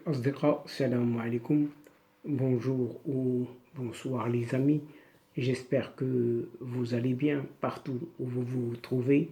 الأصدقاء السلام عليكم. Bonjour ou bonsoir les amis. J'espère que vous allez bien partout où vous vous trouvez.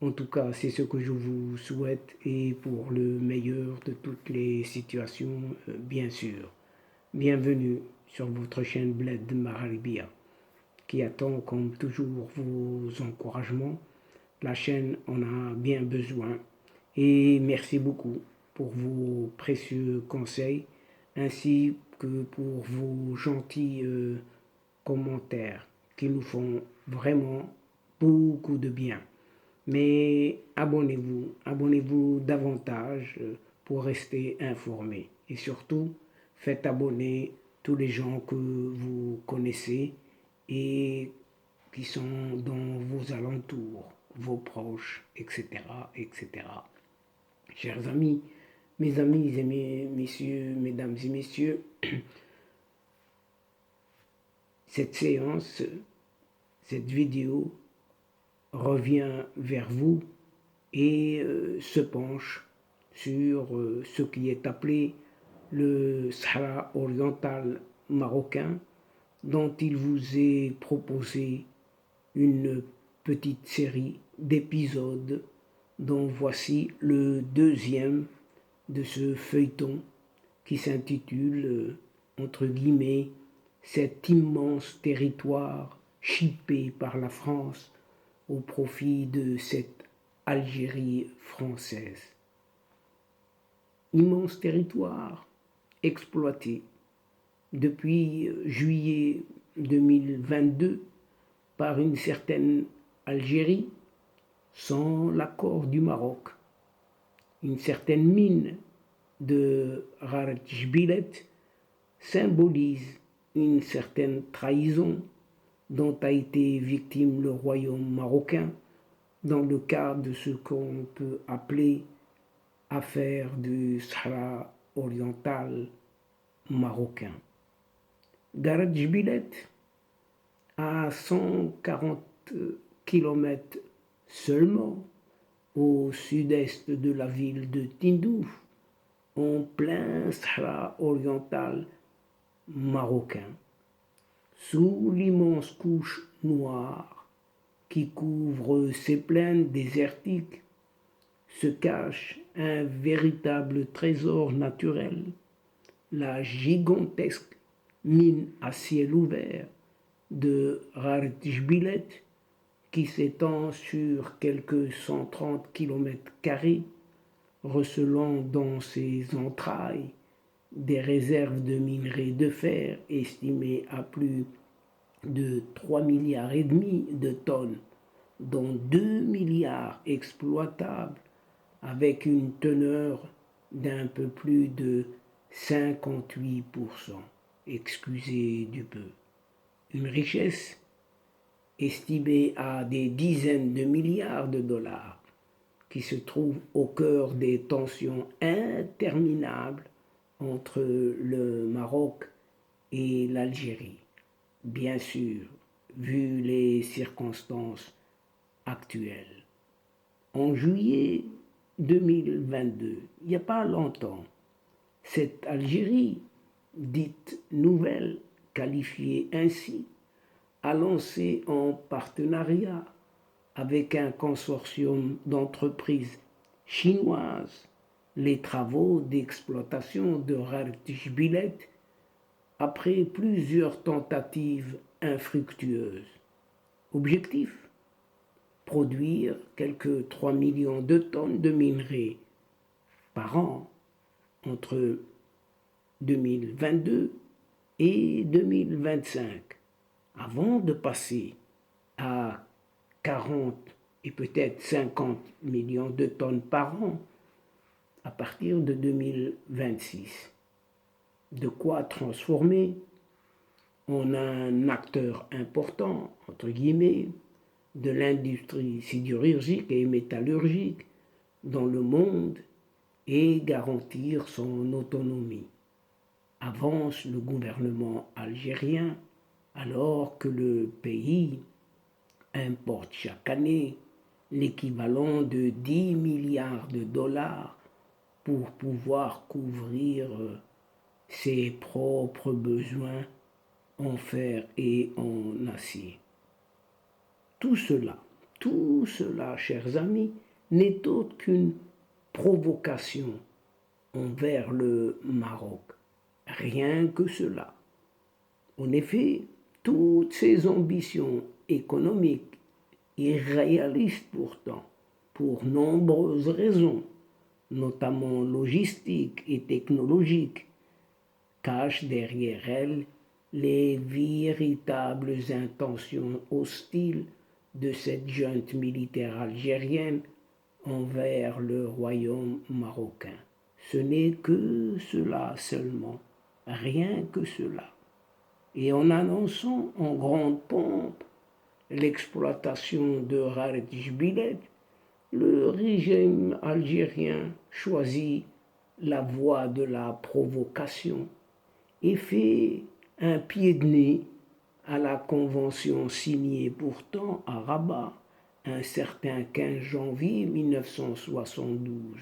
En tout cas, c'est ce que je vous souhaite et pour le meilleur de toutes les situations, bien sûr. Bienvenue sur votre chaîne Bled Maharibia qui attend comme toujours vos encouragements. La chaîne en a bien besoin et merci beaucoup pour vos précieux conseils ainsi que pour vos gentils commentaires qui nous font vraiment beaucoup de bien. Mais abonnez-vous davantage pour rester informés et surtout faites abonner tous les gens que vous connaissez et qui sont dans vos alentours, vos proches, etc., etc. Chers amis, mes amis et mes messieurs, mesdames et messieurs, cette séance, cette vidéo revient vers vous et se penche sur ce qui est appelé le Sahara oriental marocain, dont il vous est proposé une petite série d'épisodes dont voici le deuxième de ce feuilleton qui s'intitule, entre guillemets, cet immense territoire chippé par la France au profit de cette Algérie française. Immense territoire exploité depuis juillet 2022 par une certaine Algérie sans l'accord du Maroc. Une certaine mine de Rarjbilet symbolise une certaine trahison dont a été victime le royaume marocain dans le cadre de ce qu'on peut appeler affaire du Sahara oriental marocain. Garajbilet, à 140 km seulement au sud-est de la ville de Tindouf, en plein Sahara oriental marocain, sous l'immense couche noire qui couvre ces plaines désertiques, se cache un véritable trésor naturel, la gigantesque mine à ciel ouvert de Rarjbilet qui s'étend sur quelques 130 km², recelant dans ses entrailles des réserves de minerais de fer estimées à plus de 3,5 milliards de tonnes, dont 2 milliards exploitables avec une teneur d'un peu plus de 58%. Excusez du peu. Une richesse estimée à des dizaines de milliards de dollars qui se trouve au cœur des tensions interminables entre le Maroc et l'Algérie. Bien sûr, vu les circonstances actuelles. En juillet 2022, il n'y a pas longtemps, cette Algérie, dite nouvelle, qualifiée ainsi, a lancé en partenariat avec un consortium d'entreprises chinoises les travaux d'exploitation de Rarjbilet après plusieurs tentatives infructueuses. Objectif: produire quelques 3 millions de tonnes de minerais par an entre 2022 et 2025, avant de passer à 40 et peut-être 50 millions de tonnes par an à partir de 2026. De quoi transformer en un acteur important, entre guillemets, de l'industrie sidérurgique et métallurgique dans le monde et garantir son autonomie. Avance le gouvernement algérien alors que le pays importe chaque année l'équivalent de 10 milliards de dollars pour pouvoir couvrir ses propres besoins en fer et en acier. Tout cela, chers amis, n'est autre qu'une provocation envers le Maroc. Rien que cela. En effet, toutes ces ambitions économiques, irréalistes pourtant, pour nombreuses raisons, notamment logistiques et technologiques, cachent derrière elles les véritables intentions hostiles de cette junte militaire algérienne envers le royaume marocain. Ce n'est que cela seulement, rien que cela. Et en annonçant en grande pompe l'exploitation de Raret Jbilet, le régime algérien choisit la voie de la provocation et fait un pied de nez à la convention signée pourtant à Rabat un certain 15 janvier 1972,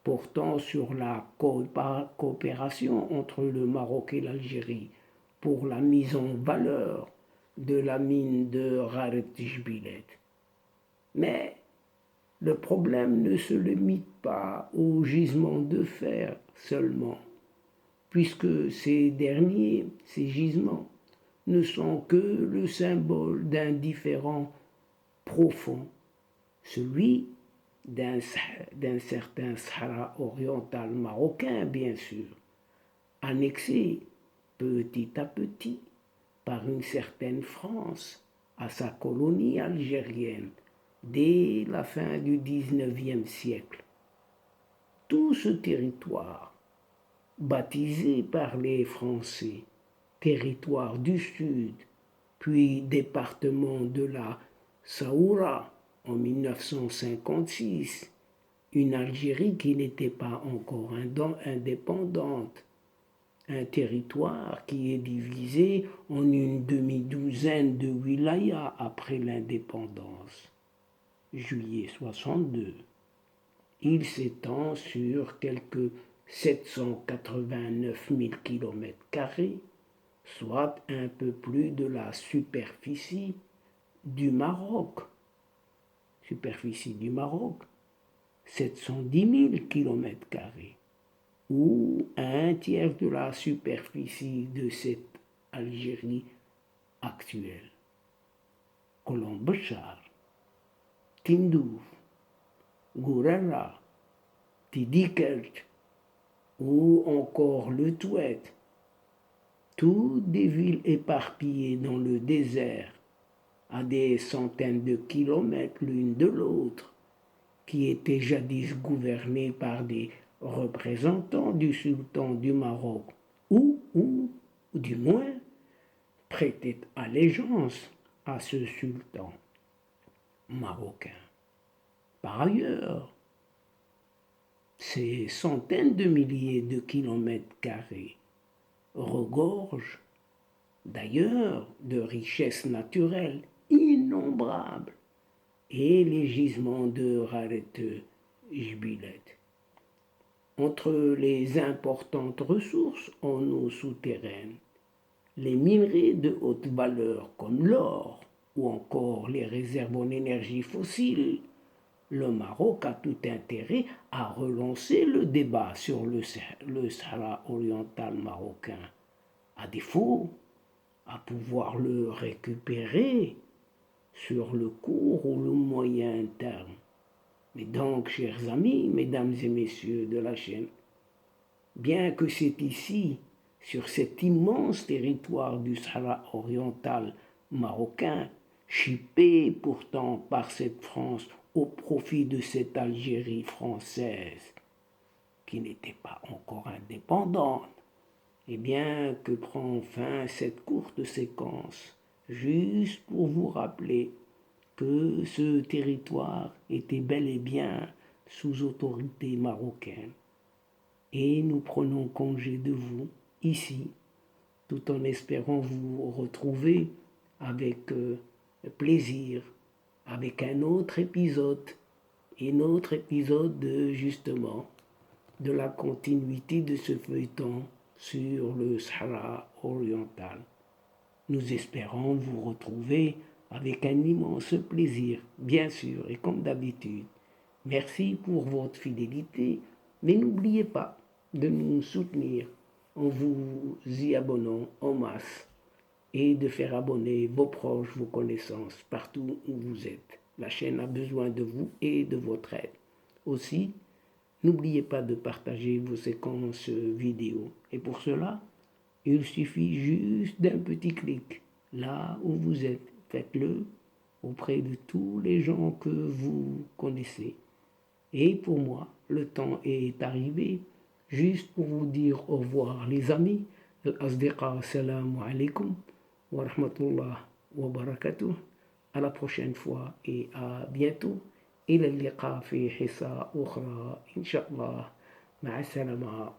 portant sur la coopération entre le Maroc et l'Algérie pour la mise en valeur de la mine de Raret Jbilet. Mais le problème ne se limite pas aux gisements de fer seulement, puisque ces gisements, ne sont que le symbole d'un différend profond, celui d'un certain Sahara oriental marocain, bien sûr, annexé petit à petit par une certaine France à sa colonie algérienne dès la fin du XIXe siècle. Tout ce territoire, baptisé par les Français territoire du Sud, puis département de la Saoura en 1956, une Algérie qui n'était pas encore indépendante, un territoire qui est divisé en une demi-douzaine de wilayas après l'indépendance. Juillet 62. Il s'étend sur quelques 789 000 km², soit un peu plus de la superficie du Maroc. 710 000 km², ou un tiers de la superficie de cette Algérie actuelle. Colombachar, Tindouf, Gourara, Tidikelt ou encore le Touet, toutes des villes éparpillées dans le désert, à des centaines de kilomètres l'une de l'autre, qui étaient jadis gouvernées par des représentants du sultan du Maroc, ou du moins prêtaient allégeance à ce sultan marocain. Par ailleurs, ces centaines de milliers de kilomètres² regorgent d'ailleurs de richesses naturelles innombrables et les gisements de Raret Jbilet. Entre les importantes ressources en eau souterraine, les minerais de haute valeur comme l'or ou encore les réserves en énergie fossile, le Maroc a tout intérêt à relancer le débat sur le Sahara oriental marocain, à défaut, à pouvoir le récupérer sur le court ou le moyen terme. Mais donc, chers amis, mesdames et messieurs de la chaîne, bien que c'est ici, sur cet immense territoire du Sahara oriental marocain, chippé pourtant par cette France au profit de cette Algérie française, qui n'était pas encore indépendante, et bien que prend fin cette courte séquence, juste pour vous rappeler que ce territoire était bel et bien sous autorité marocaine. Et nous prenons congé de vous ici, tout en espérant vous retrouver avec plaisir, avec un autre épisode, justement de la continuité de ce feuilleton sur le Sahara oriental. Nous espérons vous retrouver avec un immense plaisir, bien sûr, et comme d'habitude. Merci pour votre fidélité, mais n'oubliez pas de nous soutenir en vous y abonnant en masse et de faire abonner vos proches, vos connaissances, partout où vous êtes. La chaîne a besoin de vous et de votre aide. Aussi, n'oubliez pas de partager vos séquences vidéo. Et pour cela, il suffit juste d'un petit clic. Là où vous êtes, faites-le auprès de tous les gens que vous connaissez. Et pour moi, le temps est arrivé juste pour vous dire au revoir les amis. Al-Asdiqa, salam alaikum wa rahmatullah wa barakatuh. À la prochaine fois et à bientôt. إلى اللقاء في حصة أخرى إن شاء الله. مع السلامة.